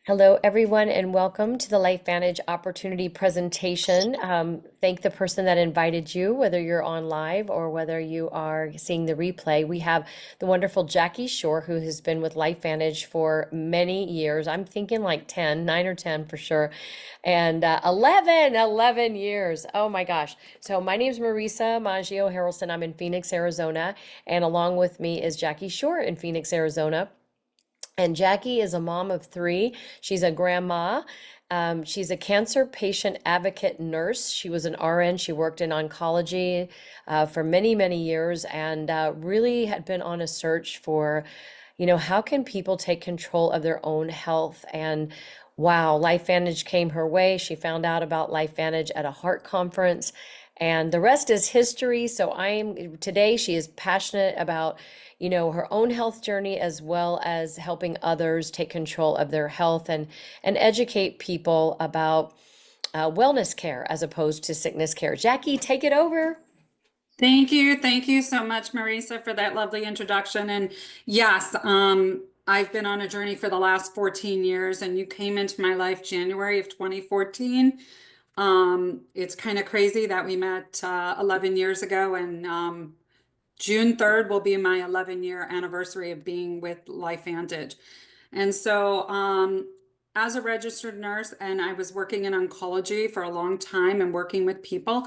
Hello, everyone, and welcome to the Lifevantage Opportunity Presentation. Thank the person that invited you, whether you're on live or whether you are seeing the replay. We have the wonderful Jackie Shore, who has been with Lifevantage for many years. I'm thinking like 10, 9 or 10 for sure, and 11 years. Oh my gosh. So my name is Marisa Maggio-Harelson. I'm in Phoenix, Arizona, and along with me is Jackie Shore in Phoenix, Arizona. And Jackie is a mom of three. She's a grandma. She's a cancer patient advocate nurse. She was an RN. She worked in oncology for many, many years and really had been on a search for, how can people take control of their own health? And wow, LifeVantage came her way. She found out about LifeVantage at a heart conference. And the rest is history. So today she is passionate about her own health journey as well as helping others take control of their health and educate people about wellness care as opposed to sickness care. Jackie, take it over. Thank you. Thank you so much, Marisa, for that lovely introduction. And yes, I've been on a journey for the last 14 years, and you came into my life January of 2014. It's kind of crazy that we met 11 years ago, and June 3rd will be my 11-year anniversary of being with LifeVantage. And so, as a registered nurse, and I was working in oncology for a long time and working with people,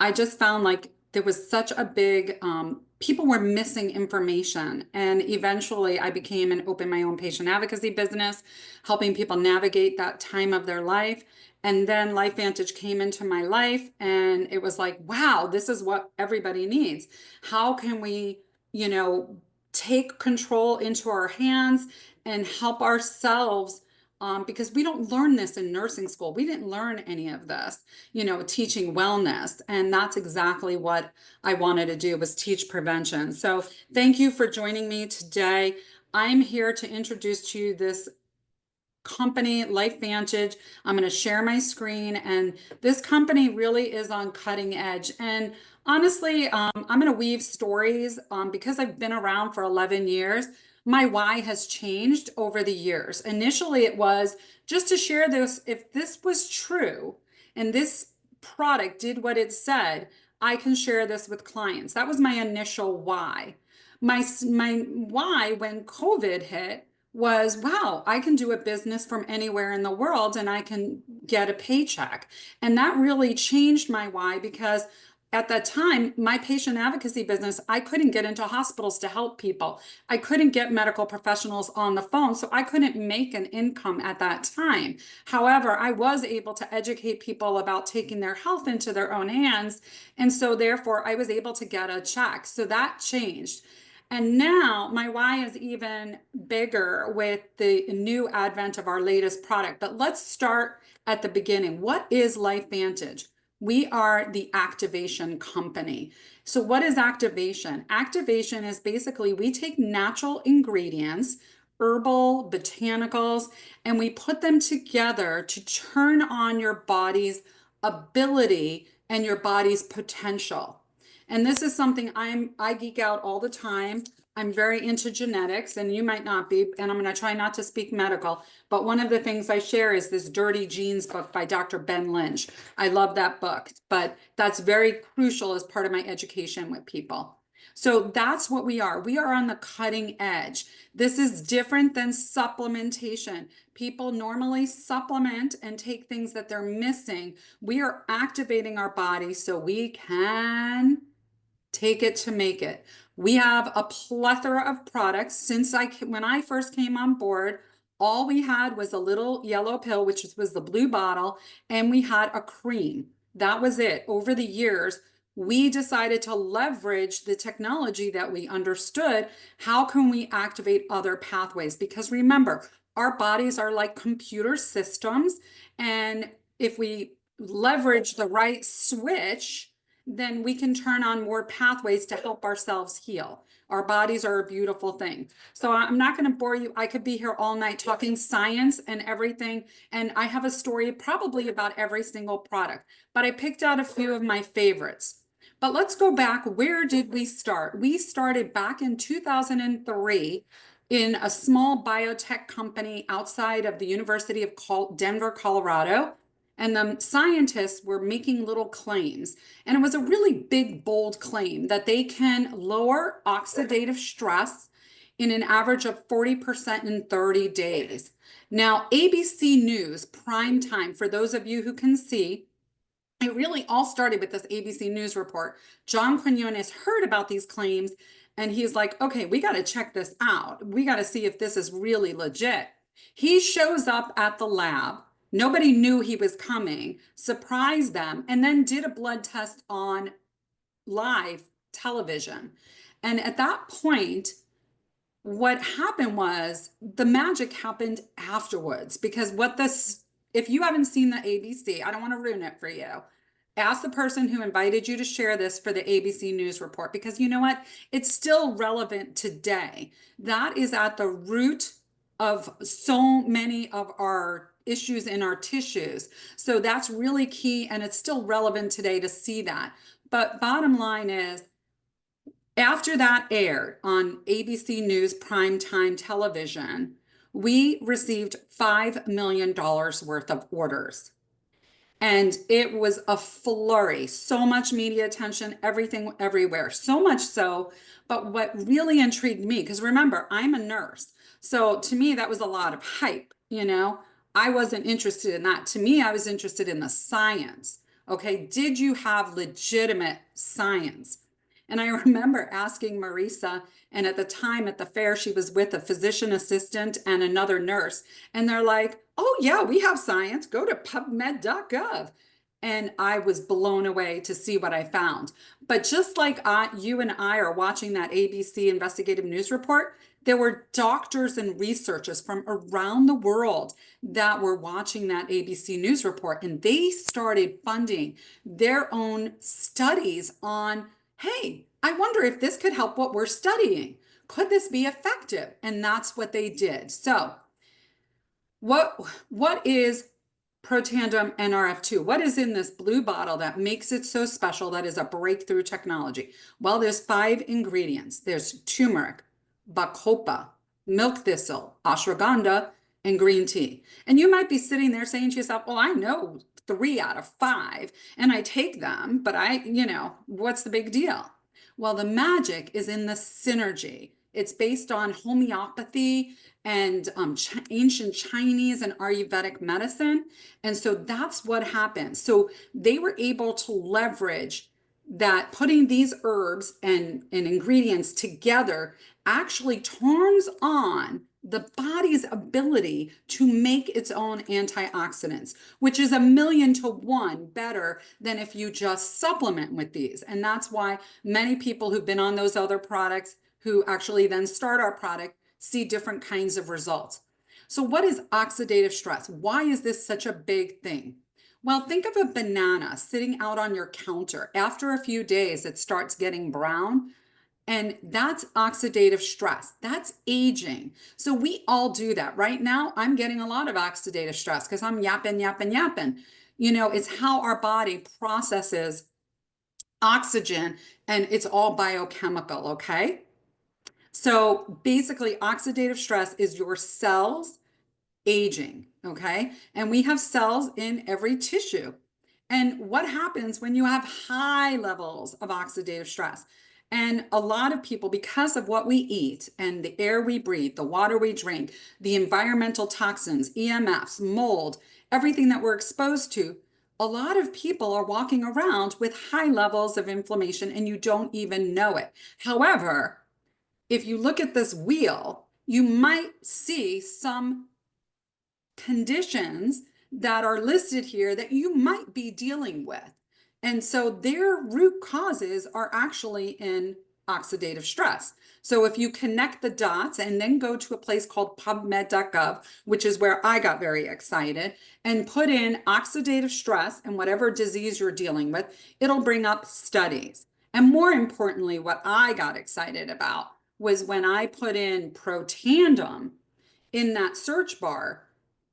I just found like there was such a big, people were missing information. And eventually I became and opened my own patient advocacy business, helping people navigate that time of their life. And then LifeVantage came into my life, and it was like, wow, this is what everybody needs. How can we, you know, take control into our hands and help ourselves? Because we don't learn this in nursing school. We didn't learn any of this, teaching wellness. And that's exactly what I wanted to do, was teach prevention. So thank you for joining me today. I'm here to introduce to you this company, LifeVantage. I'm going to share my screen, and this company really is on cutting edge. And honestly, I'm going to weave stories because I've been around for 11 years. My why has changed over the years. Initially, it was just to share this. If this was true and this product did what it said, I can share this with clients. That was my initial why. My why when COVID hit was, wow, I can do a business from anywhere in the world and I can get a paycheck. And that really changed my why, because at that time, my patient advocacy business, I couldn't get into hospitals to help people. I couldn't get medical professionals on the phone, so I couldn't make an income at that time. However, I was able to educate people about taking their health into their own hands. And so therefore, I was able to get a check. So that changed. And now my why is even bigger with the new advent of our latest product. But let's start at the beginning. What is LifeVantage? We are the activation company. So what is activation? Activation is basically we take natural ingredients, herbal, botanicals, and we put them together to turn on your body's ability and your body's potential. And this is something I geek out all the time. I'm very into genetics, and you might not be, and I'm going to try not to speak medical, but one of the things I share is this Dirty Genes book by Dr. Ben Lynch. I love that book, but that's very crucial as part of my education with people. So that's what we are. We are on the cutting edge. This is different than supplementation. People normally supplement and take things that they're missing. We are activating our body so we can take it to make it. We have a plethora of products. When I first came on board, all we had was a little yellow pill, which was the blue bottle, and we had a cream. That was it. Over the years, we decided to leverage the technology that we understood. How can we activate other pathways? Because remember, our bodies are like computer systems, and if we leverage the right switch, then we can turn on more pathways to help ourselves heal. Our bodies are a beautiful thing. So I'm not going to bore you. I could be here all night talking science and everything. And I have a story probably about every single product, but I picked out a few of my favorites. But let's go back. Where did we start? We started back in 2003. in a small biotech company outside of the University of Denver, Colorado. And the scientists were making little claims. And it was a really big, bold claim that they can lower oxidative stress in an average of 40% in 30 days. Now, ABC News, prime time, for those of you who can see, it really all started with this ABC News report. John Quinones heard about these claims and he's like, okay, we got to check this out. We got to see if this is really legit. He shows up at the lab. Nobody knew he was coming, surprised them, and then did a blood test on live television. And at that point, what happened was the magic happened afterwards because what this, if you haven't seen the ABC, I don't want to ruin it for you. Ask the person who invited you to share this for the ABC News report because you know what? It's still relevant today. That is at the root of so many of our issues in our tissues. So that's really key and it's still relevant today to see that. But bottom line is, after that aired on ABC News primetime television, we received $5 million worth of orders. And it was a flurry, so much media attention, everything, everywhere. So much so, but what really intrigued me, because remember, I'm a nurse. So to me, that was a lot of hype, you know? I wasn't interested in that. To me, I was interested in the science. Okay, did you have legitimate science? And I remember asking Marisa, and at the time at the fair, she was with a physician assistant and another nurse. And they're like, oh, yeah, we have science. Go to pubmed.gov. And I was blown away to see what I found. But just like you and I are watching that ABC investigative news report, there were doctors and researchers from around the world that were watching that ABC news report. And they started funding their own studies on, hey, I wonder if this could help what we're studying. Could this be effective? And that's what they did. So what is Protandim NRF2? What is in this blue bottle that makes it so special that is a breakthrough technology? Well, there's 5 ingredients. There's turmeric, bacopa, milk thistle, ashwagandha, and green tea. And you might be sitting there saying to yourself, well, I know 3 out of 5 and I take them, but what's the big deal? Well, the magic is in the synergy. It's based on homeopathy and ancient Chinese and Ayurvedic medicine. And so that's what happened. So they were able to leverage that putting these herbs and ingredients together actually turns on the body's ability to make its own antioxidants, which is 1,000,000 to 1 better than if you just supplement with these. And that's why many people who've been on those other products who actually then start our product see different kinds of results. So what is oxidative stress? Why is this such a big thing? Well, think of a banana sitting out on your counter. After a few days, it starts getting brown. And that's oxidative stress. That's aging. So we all do that. Right now, I'm getting a lot of oxidative stress because I'm yapping, yapping, yapping. It's how our body processes oxygen and it's all biochemical, okay? So basically, oxidative stress is your cells aging, okay? And we have cells in every tissue. And what happens when you have high levels of oxidative stress? And a lot of people, because of what we eat and the air we breathe, the water we drink, the environmental toxins, EMFs, mold, everything that we're exposed to, a lot of people are walking around with high levels of inflammation and you don't even know it. However, if you look at this wheel, you might see some conditions that are listed here that you might be dealing with. And so their root causes are actually in oxidative stress. So if you connect the dots and then go to a place called pubmed.gov, which is where I got very excited, and put in oxidative stress and whatever disease you're dealing with, it'll bring up studies. And more importantly, what I got excited about was when I put in Protandim in that search bar,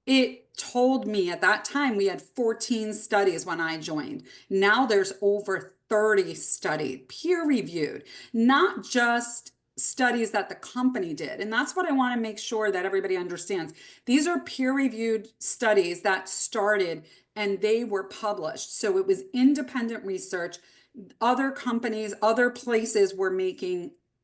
it told me at that time we had 14 studies when I joined. Now there's over 30 studied, peer reviewed, not just studies that the company did. And that's what I want to make sure that everybody understands. These are peer-reviewed studies that started and they were published. So it was independent research. Other companies, other places were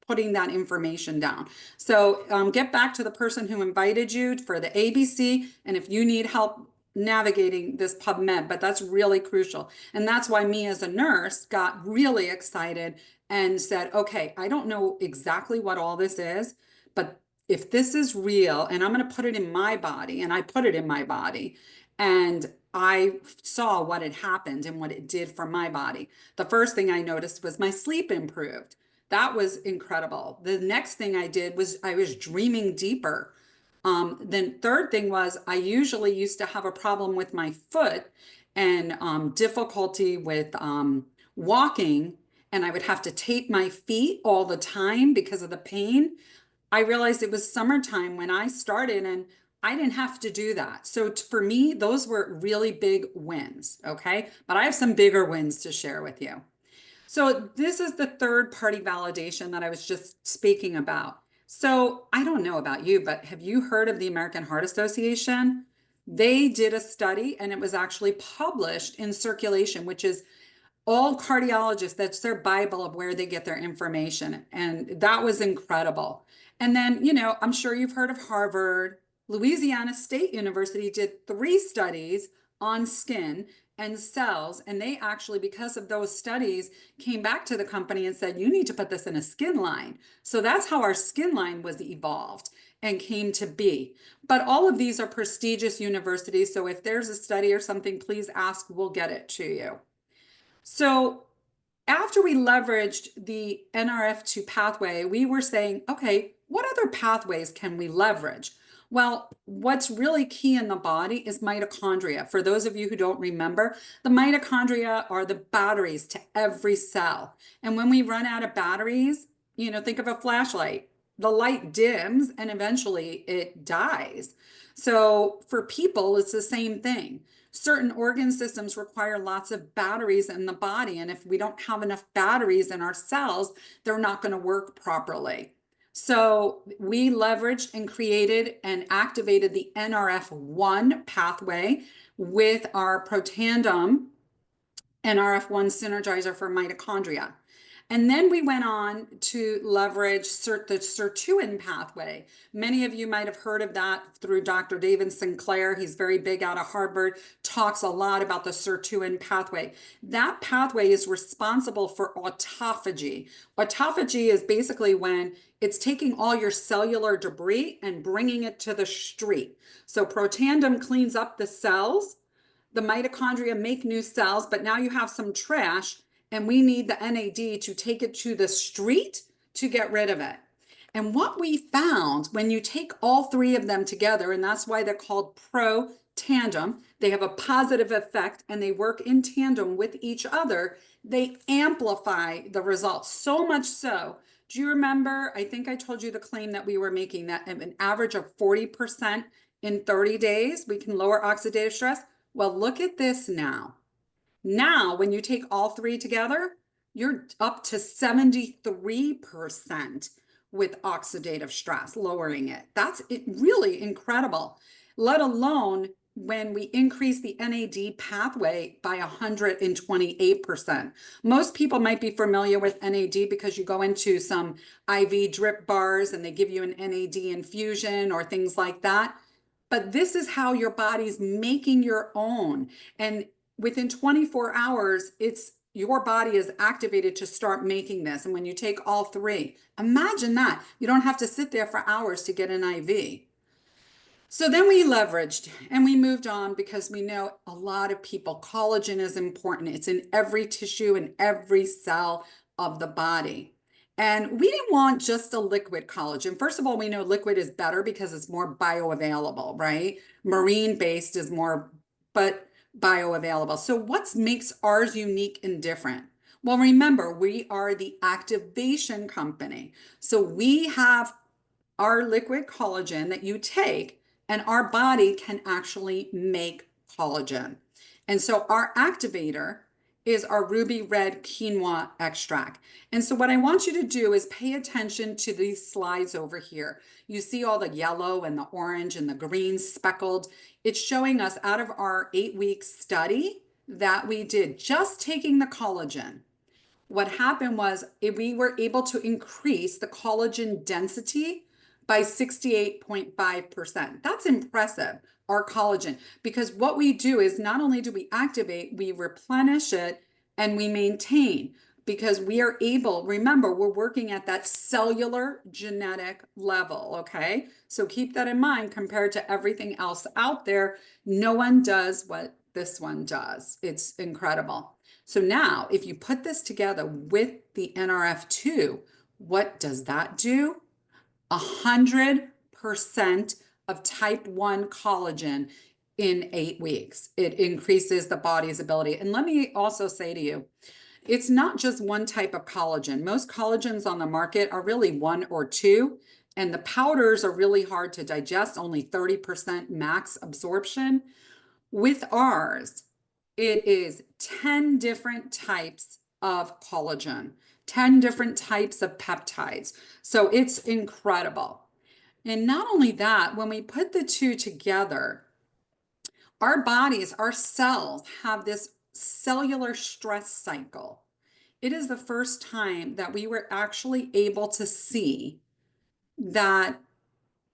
putting that information down. So get back to the person who invited you for the ABC, and if you need help navigating this PubMed, but that's really crucial. And that's why me as a nurse got really excited and said, okay, I don't know exactly what all this is, but if this is real and I'm going to put it in my body, and I put it in my body, and I saw what had happened and what it did for my body. The first thing I noticed was my sleep improved. That was incredible. The next thing I did was I was dreaming deeper. Then third thing was I usually used to have a problem with my foot and difficulty with walking, and I would have to tape my feet all the time because of the pain. I realized it was summertime when I started and I didn't have to do that. So for me, those were really big wins. Okay. But I have some bigger wins to share with you. So this is the third party validation that I was just speaking about. So I don't know about you, but have you heard of the American Heart Association? They did a study and it was actually published in Circulation, which is all cardiologists, that's their Bible of where they get their information. And that was incredible. And then, I'm sure you've heard of Harvard. Louisiana State University did 3 studies on skin and cells. And they actually, because of those studies, came back to the company and said, you need to put this in a skin line. So that's how our skin line was evolved and came to be. But all of these are prestigious universities. So if there's a study or something, please ask, we'll get it to you. So after we leveraged the NRF2 pathway, we were saying, okay, what other pathways can we leverage? Well, what's really key in the body is mitochondria. For those of you who don't remember, the mitochondria are the batteries to every cell. And when we run out of batteries, think of a flashlight. The light dims and eventually it dies. So for people, it's the same thing. Certain organ systems require lots of batteries in the body. And if we don't have enough batteries in our cells, they're not going to work properly. So we leveraged and created and activated the NRF1 pathway with our Protandim NRF1 synergizer for mitochondria. And then we went on to leverage the sirtuin pathway. Many of you might have heard of that through Dr. David Sinclair. He's very big out of Harvard, talks a lot about the sirtuin pathway. That pathway is responsible for autophagy. Autophagy is basically when it's taking all your cellular debris and bringing it to the street. So Protandim cleans up the cells. The mitochondria make new cells, but now you have some trash and we need the NAD to take it to the street to get rid of it. And what we found when you take all 3 of them together, and that's why they're called pro-tandem, they have a positive effect and they work in tandem with each other, they amplify the results so much so. Do you remember? I think I told you the claim that we were making that an average of 40% in 30 days, we can lower oxidative stress. Well, look at this now. Now, when you take all 3 together, you're up to 73% with oxidative stress, lowering it. That's really incredible, let alone when we increase the NAD pathway by 128%. Most people might be familiar with NAD because you go into some IV drip bars and they give you an NAD infusion or things like that. But this is how your body's making your own. And within 24 hours, your body is activated to start making this. And when you take all 3, imagine that. You don't have to sit there for hours to get an IV. So then we leveraged and we moved on because we know a lot of people, collagen is important. It's in every tissue and every cell of the body. And we didn't want just a liquid collagen. First of all, we know liquid is better because it's more bioavailable, right? Marine based is more, but bioavailable. So what makes ours unique and different? Well, remember, we are the activation company. So we have our liquid collagen that you take, and our body can actually make collagen. And so our activator is our ruby red quinoa extract. And so what I want you to do is pay attention to these slides over here. You see all the yellow and the orange and the green speckled. It's showing us out of our 8-week study that we did just taking the collagen. What happened was we were able to increase the collagen density by 68.5%. That's impressive, our collagen, because what we do is not only do we activate, we replenish it and we maintain because we are able, remember, we're working at that cellular genetic level, okay? So keep that in mind compared to everything else out there. No one does what this one does. It's incredible. So now, if you put this together with the NRF2, what does that do? 100% of type 1 collagen in 8 weeks. It increases the body's ability. And let me also say to you, it's not just one type of collagen. Most collagens on the market are really one or two, and the powders are really hard to digest, only 30% max absorption. With ours, it is 10 different types of collagen, 10 different types of peptides. So it's incredible. And not only that, when we put the two together, our bodies, our cells have this cellular stress cycle. It is the first time that we were actually able to see that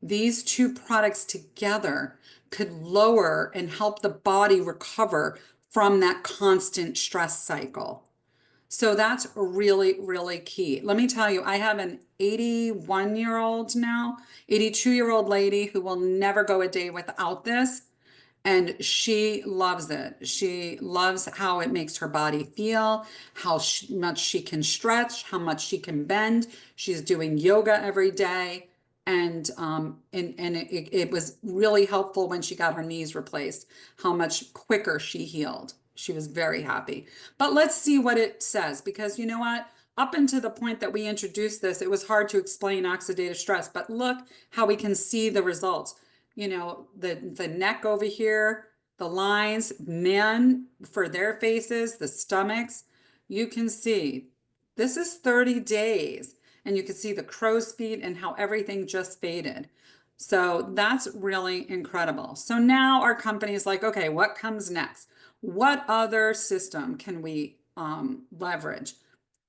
these two products together could lower and help the body recover from that constant stress cycle. So that's really, really key. Let me tell you, I have an 81-year-old now, 82-year-old lady who will never go a day without this. And she loves it. She loves how it makes her body feel, how much she can stretch, how much she can bend. She's doing yoga every day. And it was really helpful when she got her knees replaced, how much quicker she healed. She was very happy. But let's see what it says, because you know what? Up until the point that we introduced this, it was hard to explain oxidative stress, but look how we can see the results. You know, the neck over here, the lines, men for their faces, the stomachs, you can see this is 30 days and you can see the crow's feet and how everything just faded. So that's really incredible. So now our company is like, okay, what comes next? What other system can we leverage?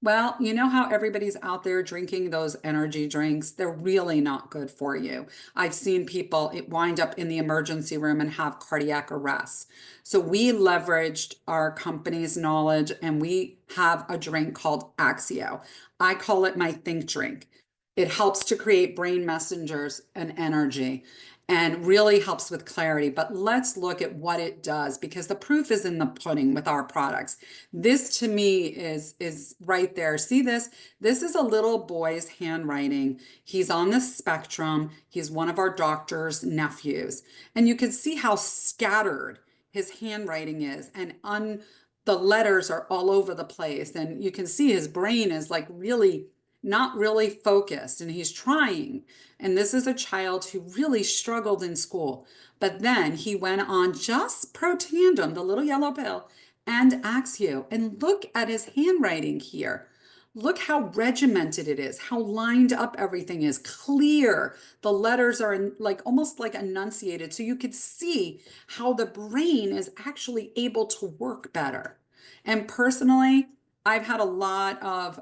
Well, you know how everybody's out there drinking those energy drinks? They're really not good for you. I've seen people wind up in the emergency room and have cardiac arrests. So we leveraged our company's knowledge and we have a drink called Axio. I call it my think drink. It helps to create brain messengers and energy and really helps with clarity. But let's look at what it does because the proof is in the pudding with our products. This to me is right there. See this? This is a little boy's handwriting. He's on the spectrum. He's one of our doctor's nephews. And you can see how scattered his handwriting is and the letters are all over the place. And you can see his brain is like really not really focused and he's trying. And this is a child who really struggled in school. But then he went on just Protandim, the little yellow pill, and Axio. And look at his handwriting here. Look how regimented it is, how lined up everything is, clear. The letters are like almost like enunciated. So you could see how the brain is actually able to work better. And personally, I've had a lot of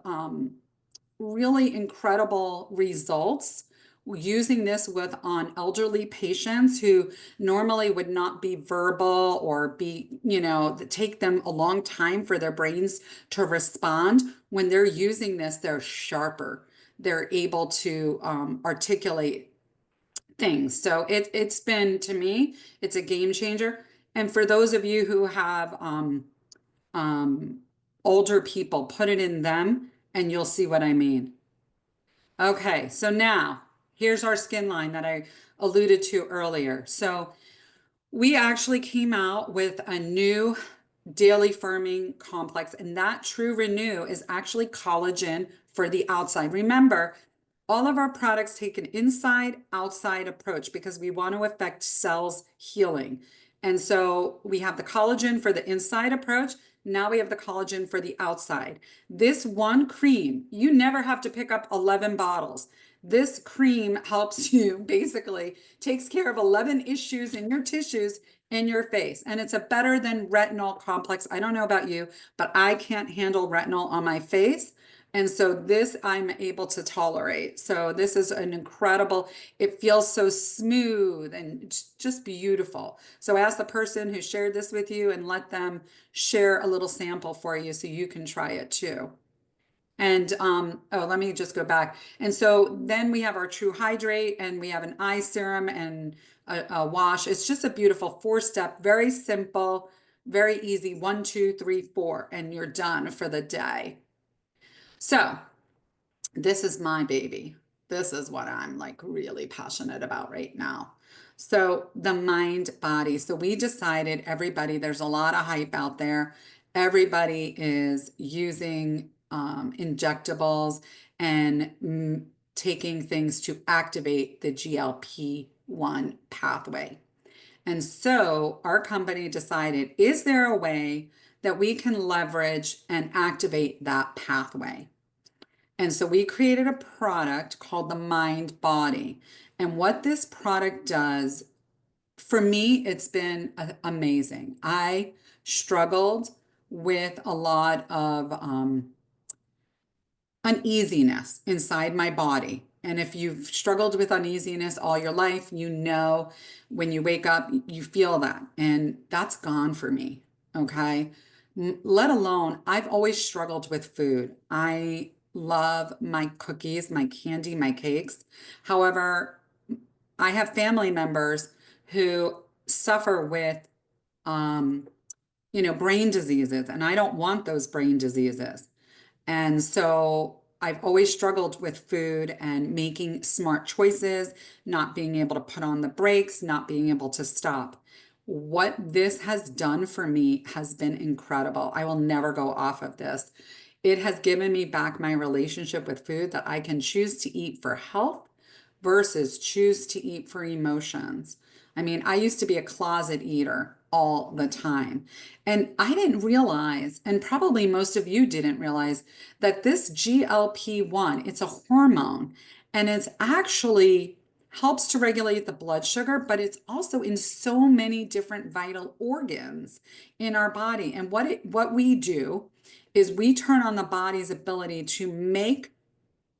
really incredible results using this with on elderly patients who normally would not be verbal or be, you know, take them a long time for their brains to respond. When they're using this, they're sharper. They're able to articulate things. So it's been, to me, it's a game changer. And for those of you who have older people, put it in them and you'll see what I mean. Okay, so now here's our skin line that I alluded to earlier. So we actually came out with a new daily firming complex, and that True Renew is actually collagen for the outside. Remember, all of our products take an inside outside approach because we want to affect cells healing. And so we have the collagen for the inside approach, Now we have the collagen for the outside. This one cream, you never have to pick up 11 bottles. This cream helps you basically takes care of 11 issues in your tissues in your face. And it's a better than retinol complex. I don't know about you, but I can't handle retinol on my face. And so this I'm able to tolerate. So this is an incredible, it feels so smooth and it's just beautiful. So ask the person who shared this with you and let them share a little sample for you so you can try it too. And oh, let me just go back. And so then we have our True Hydrate and we have an eye serum and a wash. It's just a beautiful 4-step, very simple, very easy. 1, 2, 3, 4, and you're done for the day. So this is my baby. This is what I'm like really passionate about right now. So the mind body. So we decided everybody, there's a lot of hype out there. Everybody is using injectables and taking things to activate the GLP-1 pathway. And so our company decided, is there a way that we can leverage and activate that pathway? And so we created a product called the Mind Body. And what this product does, for me, it's been amazing. I struggled with a lot of uneasiness inside my body. And if you've struggled with uneasiness all your life, you know when you wake up, you feel that. And that's gone for me. Okay. Let alone, I've always struggled with food. I love my cookies, my candy, my cakes. However, I have family members who suffer with, um, brain diseases, and I don't want those brain diseases. And so I've always struggled with food and making smart choices, not being able to put on the brakes, not being able to stop. What this has done for me has been incredible. I will never go off of this. It has given me back my relationship with food that I can choose to eat for health versus choose to eat for emotions. I mean, I used to be a closet eater all the time. And I didn't realize, and probably most of you didn't realize, that this GLP-1, it's a hormone, and it's actually helps to regulate the blood sugar, but it's also in so many different vital organs in our body. And what we do is we turn on the body's ability to make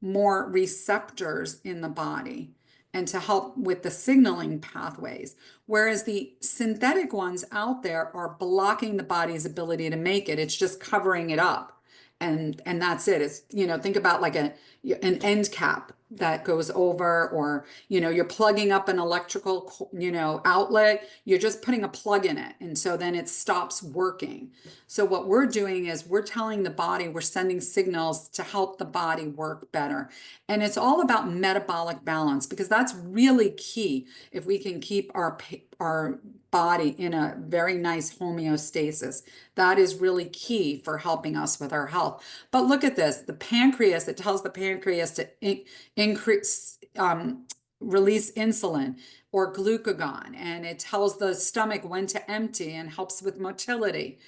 more receptors in the body and to help with the signaling pathways. Whereas the synthetic ones out there are blocking the body's ability to make it. It's just covering it up. And that's it. It's, think about like an end cap that goes over, or, you're plugging up an electrical, outlet. You're just putting a plug in it. And so then it stops working. So what we're doing is we're telling the body, we're sending signals to help the body work better. And it's all about metabolic balance, because that's really key. If we can keep our body in a very nice homeostasis, that is really key for helping us with our health. But look at this, the pancreas, it tells the pancreas to increase, release insulin or glucagon, and it tells the stomach when to empty and helps with motility,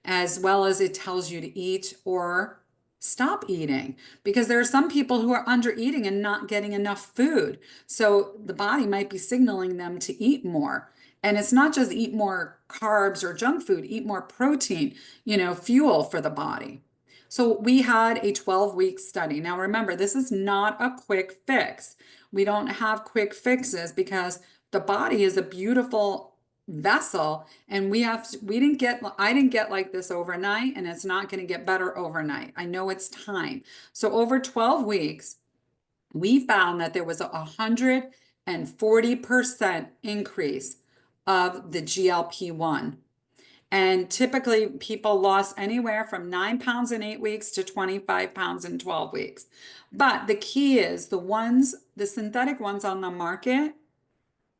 as well as it tells you to eat or stop eating, because there are some people who are under eating and not getting enough food. So the body might be signaling them to eat more. And it's not just eat more carbs or junk food, eat more protein, fuel for the body. So we had a 12-week study. Now remember, this is not a quick fix. We don't have quick fixes because the body is a beautiful vessel, and I didn't get like this overnight, and it's not going to get better overnight. I know it's time. So over 12 weeks, we found that there was a 140% increase of the GLP-1. And typically people lost anywhere from 9 pounds in 8 weeks to 25 pounds in 12 weeks. But the key is the synthetic ones on the market,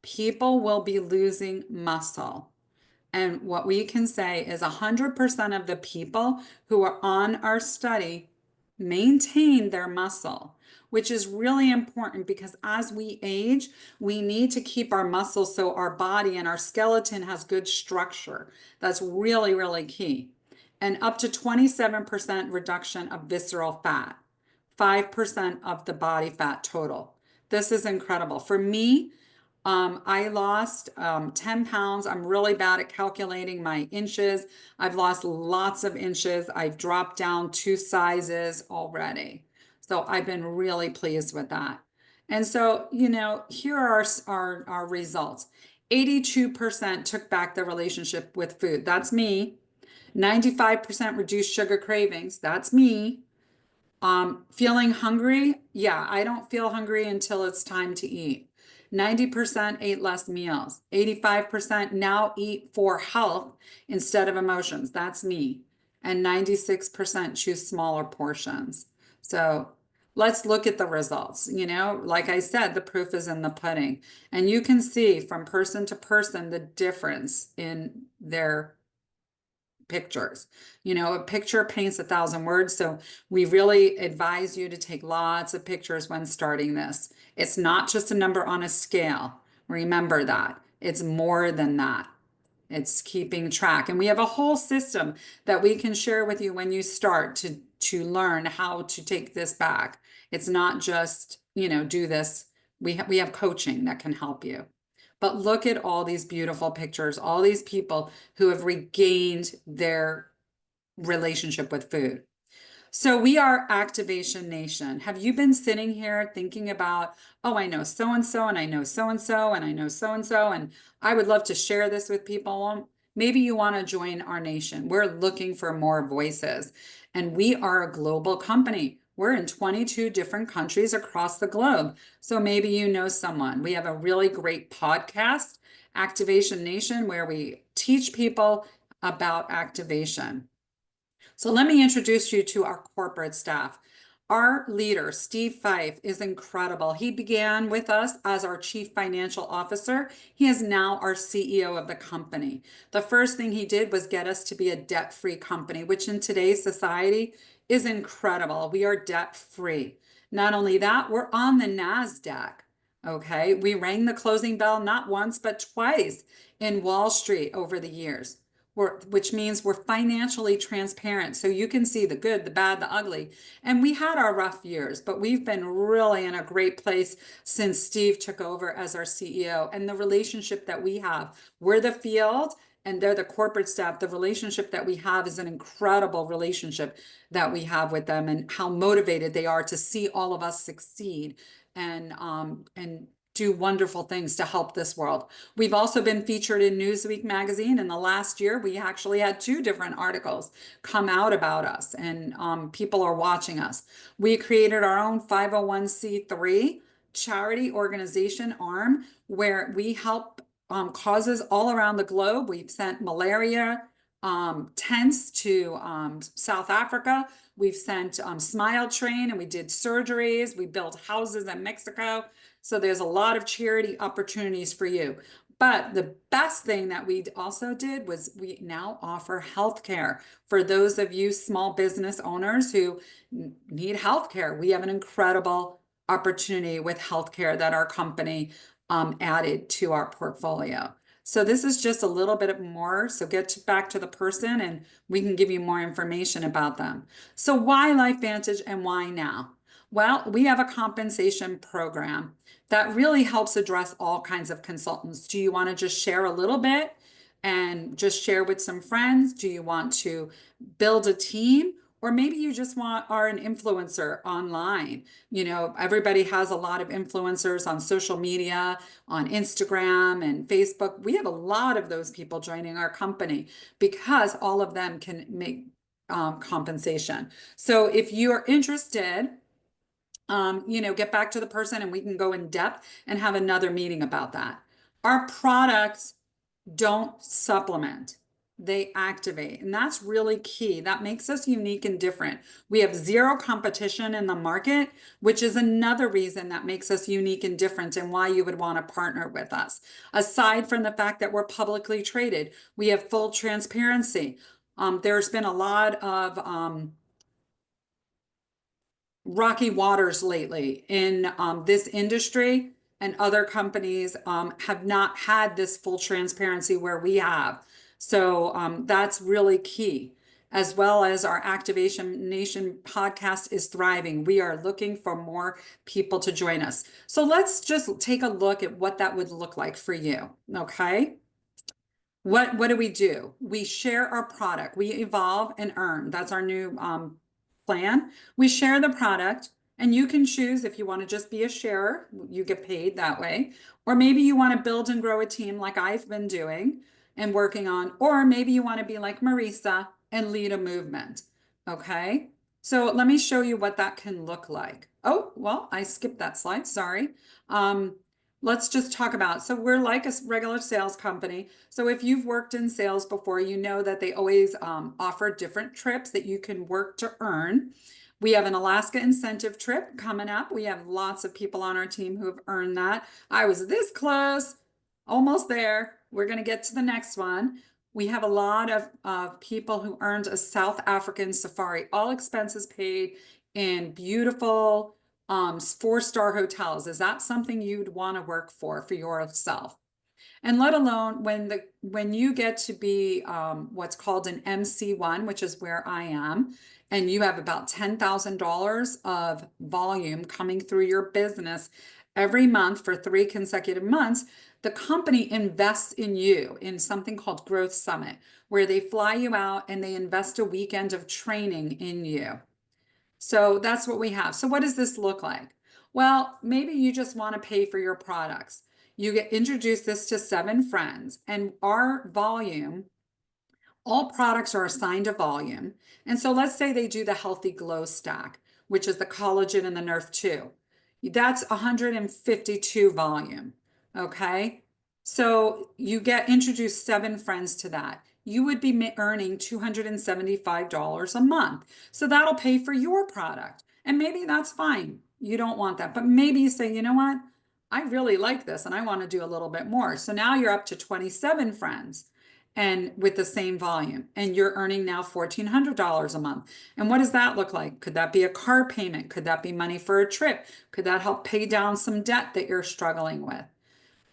people will be losing muscle. And what we can say is 100% of the people who are on our study maintain their muscle, which is really important, because as we age, we need to keep our muscles so our body and our skeleton has good structure. That's really, really key. and up to 27% reduction of visceral fat, 5% of the body fat total. This is incredible. For me, I lost 10 pounds. I'm really bad at calculating my inches. I've lost lots of inches. I've dropped down 2 sizes already. So I've been really pleased with that. And so, here are our results. 82% took back their relationship with food. That's me. 95% reduced sugar cravings. That's me. Feeling hungry? Yeah, I don't feel hungry until it's time to eat. 90% ate less meals. 85% now eat for health instead of emotions. That's me. And 96% choose smaller portions. So let's look at the results. Like I said, the proof is in the pudding. And you can see from person to person the difference in their pictures. A picture paints 1,000 words. So we really advise you to take lots of pictures when starting this. It's not just a number on a scale. Remember that. It's more than that. It's keeping track. And we have a whole system that we can share with you when you start to learn how to take this back. It's not just, do this. We have coaching that can help you. But look at all these beautiful pictures, all these people who have regained their relationship with food. So we are Activation Nation. Have you been sitting here thinking about, oh, I know so and so, and I know so and so, and I know so and so, and I would love to share this with people? Maybe you want to join our nation. We're looking for more voices, and we are a global company. We're in 22 different countries across the globe. So maybe you know someone. We have a really great podcast, Activation Nation, where we teach people about activation. So let me introduce you to our corporate staff. Our leader, Steve Fife, is incredible. He began with us as our Chief Financial Officer. He is now our CEO of the company. The first thing he did was get us to be a debt-free company, which in today's society is incredible. We are debt-free. Not only that, we're on the NASDAQ. Okay, we rang the closing bell not once, but twice in Wall Street over the years. Which means we're financially transparent. So you can see the good, the bad, the ugly. And we had our rough years, but we've been really in a great place since Steve took over as our CEO. And the relationship that we have, we're the field and they're the corporate staff. The relationship that we have is an incredible relationship that we have with them, and how motivated they are to see all of us succeed and do wonderful things to help this world. We've also been featured in Newsweek magazine. In the last year, we actually had 2 different articles come out about us, and people are watching us. We created our own 501c3 charity organization arm where we help causes all around the globe. We've sent malaria tents to South Africa. We've sent Smile Train, and we did surgeries. We built houses in Mexico. So there's a lot of charity opportunities for you. But the best thing that we also did was we now offer healthcare for those of you small business owners who need healthcare. We have an incredible opportunity with healthcare that our company added to our portfolio. So this is just a little bit more. So back to the person and we can give you more information about them. So why Lifevantage and why now? Well, we have a compensation program that really helps address all kinds of consultants. Do you want to just share a little bit and just share with some friends? Do you want to build a team? Or maybe you just are an influencer online. Everybody has a lot of influencers on social media, on Instagram and Facebook. We have a lot of those people joining our company because all of them can make compensation. So if you are interested, get back to the person and we can go in depth and have another meeting about that. Our products don't supplement, they activate. And that's really key. That makes us unique and different. We have zero competition in the market, which is another reason that makes us unique and different and why you would want to partner with us. Aside from the fact that we're publicly traded, we have full transparency. There's been a lot of rocky waters lately in this industry, and other companies have not had this full transparency where we have. So that's really key. as well as our Activation Nation podcast is thriving. We are looking for more people to join us. So let's just take a look at what that would look like for you. Okay. What do? We share our product. We evolve and earn. That's our new plan. We share the product, and you can choose if you want to just be a sharer, you get paid that way, or maybe you want to build and grow a team like I've been doing and working on, or maybe you want to be like Marisa and lead a movement. Okay. So let me show you what that can look like. Oh, well, I skipped that slide. Sorry. Um, let's just talk about, so we're like a regular sales company. So if you've worked in sales before, you know that they always offer different trips that you can work to earn. We have an Alaska incentive trip coming up. We have lots of people on our team who have earned that. I was this close, almost there. We're going to get to the next one. We have a lot of people who earned a South African safari, all expenses paid in beautiful 4-star hotels. Is that something you'd want to work for yourself? And let alone when you get to be what's called an MC1, which is where I am, and you have about $10,000 of volume coming through your business every month for 3 consecutive months, the company invests in you in something called Growth Summit, where they fly you out and they invest a weekend of training in you. So that's what we have. So what does this look like? Well, maybe you just want to pay for your products. You get introduced this to 7 friends, and our volume, all products are assigned a volume. And so let's say they do the Healthy Glow Stack, which is the collagen and the Nerf 2. That's 152 volume. Okay. So you get introduced 7 friends to that. You would be earning $275 a month. So that'll pay for your product. And maybe that's fine. You don't want that. But maybe you say, you know what? I really like this and I want to do a little bit more. So now you're up to 27 friends and with the same volume, and you're earning now $1,400 a month. And what does that look like? Could that be a car payment? Could that be money for a trip? Could that help pay down some debt that you're struggling with?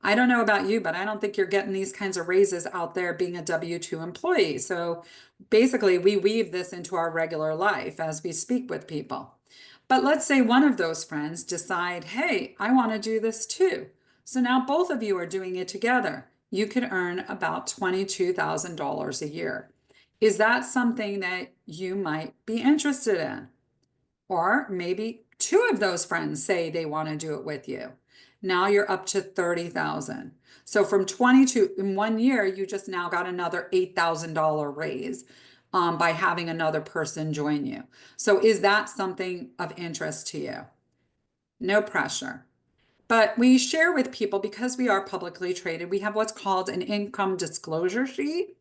I don't know about you, but I don't think you're getting these kinds of raises out there being a W-2 employee. So basically, we weave this into our regular life as we speak with people. But let's say one of those friends decide, hey, I want to do this too. So now both of you are doing it together. You could earn about $22,000 a year. Is that something that you might be interested in? Or maybe 2 of those friends say they want to do it with you. Now you're up to 30,000. So from 22 in 1 year, you just now got another $8,000 raise by having another person join you. So is that something of interest to you? No pressure. But we share with people because we are publicly traded, we have what's called an income disclosure sheet.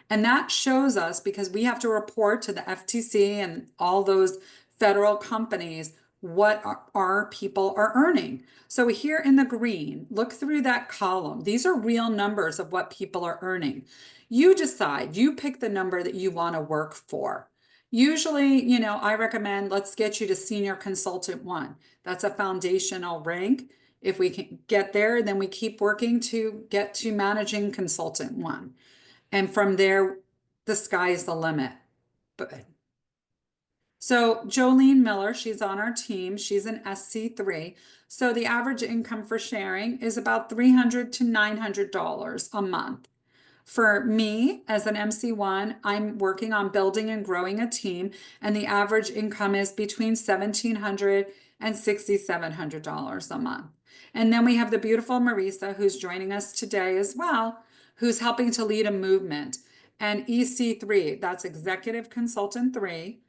And that shows us because we have to report to the FTC and all those federal companies what our people are earning. So here in the green, look through that column. These are real numbers of what people are earning. You decide, you pick the number that you want to work for. Usually, I recommend let's get you to senior consultant 1. That's a foundational rank. If we can get there, then we keep working to get to managing consultant 1. And from there, the sky's the limit. But so Jolene Miller, she's on our team. She's an SC3. So the average income for sharing is about $300 to $900 a month. For me, as an MC1, I'm working on building and growing a team, and the average income is between $1,700 and $6,700 a month. And then we have the beautiful Marisa, who's joining us today as well, who's helping to lead a movement. And EC3, that's Executive Consultant 3,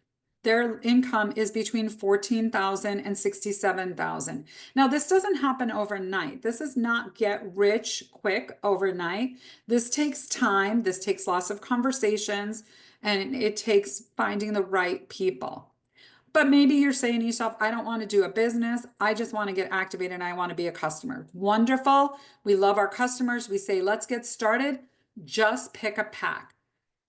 their income is between 14,000 and 67,000. Now, this doesn't happen overnight. This is not get rich quick overnight. This takes time. This takes lots of conversations, and it takes finding the right people. But maybe you're saying to yourself, I don't want to do a business. I just want to get activated and I want to be a customer. Wonderful. We love our customers. We say, let's get started. Just pick a pack.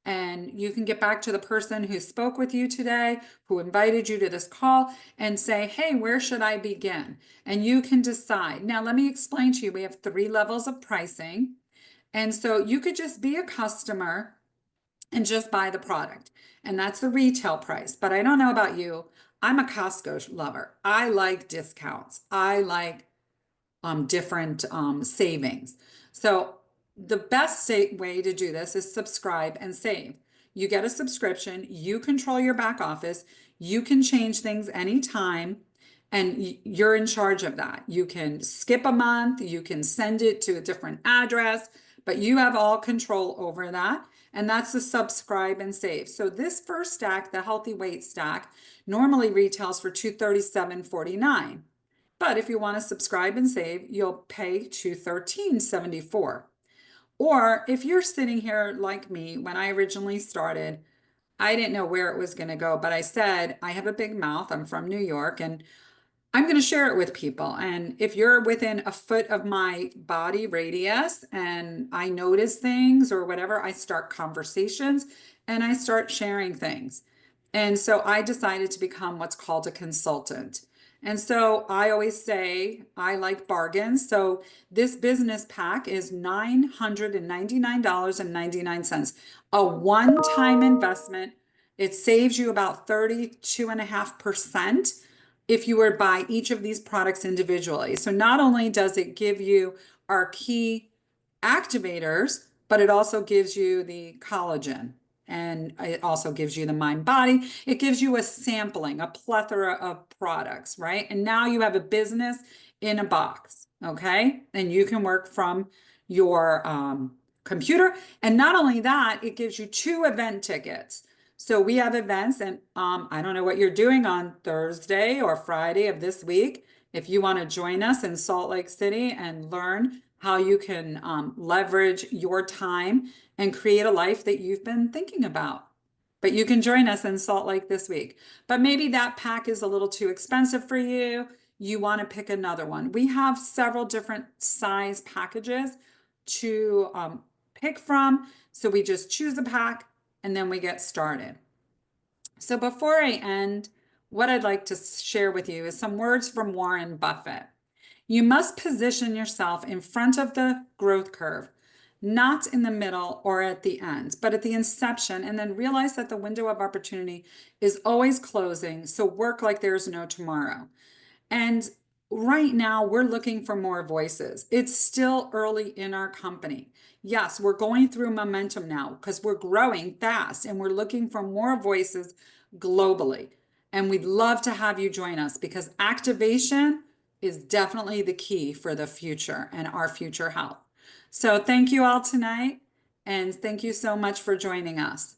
And you can get back to the person who spoke with you today, who invited you to this call, and say, hey, where should I begin? And you can decide. Now, let me explain to you, we have 3 levels of pricing. And so you could just be a customer and just buy the product. And that's the retail price. But I don't know about you. I'm a Costco lover. I like discounts. I like different savings. So the best way to do this is subscribe and save. You get a subscription, you control your back office, you can change things anytime, and you're in charge of that. You can skip a month, you can send it to a different address, but you have all control over that. And that's the subscribe and save. So this first stack, the healthy weight stack, normally retails for $237.49. But if you want to subscribe and save, you'll pay $213.74. Or if you're sitting here like me, when I originally started, I didn't know where it was going to go, but I said, I have a big mouth. I'm from New York and I'm going to share it with people. And if you're within a foot of my body radius and I notice things or whatever, I start conversations and I start sharing things. And so I decided to become what's called a consultant. And so I always say I like bargains. So this business pack is $999.99, a one-time investment. It saves you about 32.5% if you were to buy each of these products individually. So not only does it give you our key activators, but it also gives you the collagen and it also gives you the mind body. It gives you a sampling, a plethora of products, right? And now you have a business in a box, okay? And you can work from your computer. And not only that, it gives you 2 event tickets. So we have events, and I don't know what you're doing on Thursday or Friday of this week. If you want to join us in Salt Lake City and learn how you can leverage your time and create a life that you've been thinking about. But you can join us in Salt Lake this week. But maybe that pack is a little too expensive for you. You want to pick another one. We have several different size packages to pick from. So we just choose a pack and then we get started. So before I end, what I'd like to share with you is some words from Warren Buffett. You must position yourself in front of the growth curve, not in the middle or at the end, but at the inception, and then realize that the window of opportunity is always closing. So work like there's no tomorrow. And right now, we're looking for more voices. It's still early in our company. Yes, we're going through momentum now because we're growing fast and we're looking for more voices globally. And we'd love to have you join us because activation is definitely the key for the future and our future health. So thank you all tonight. And thank you so much for joining us.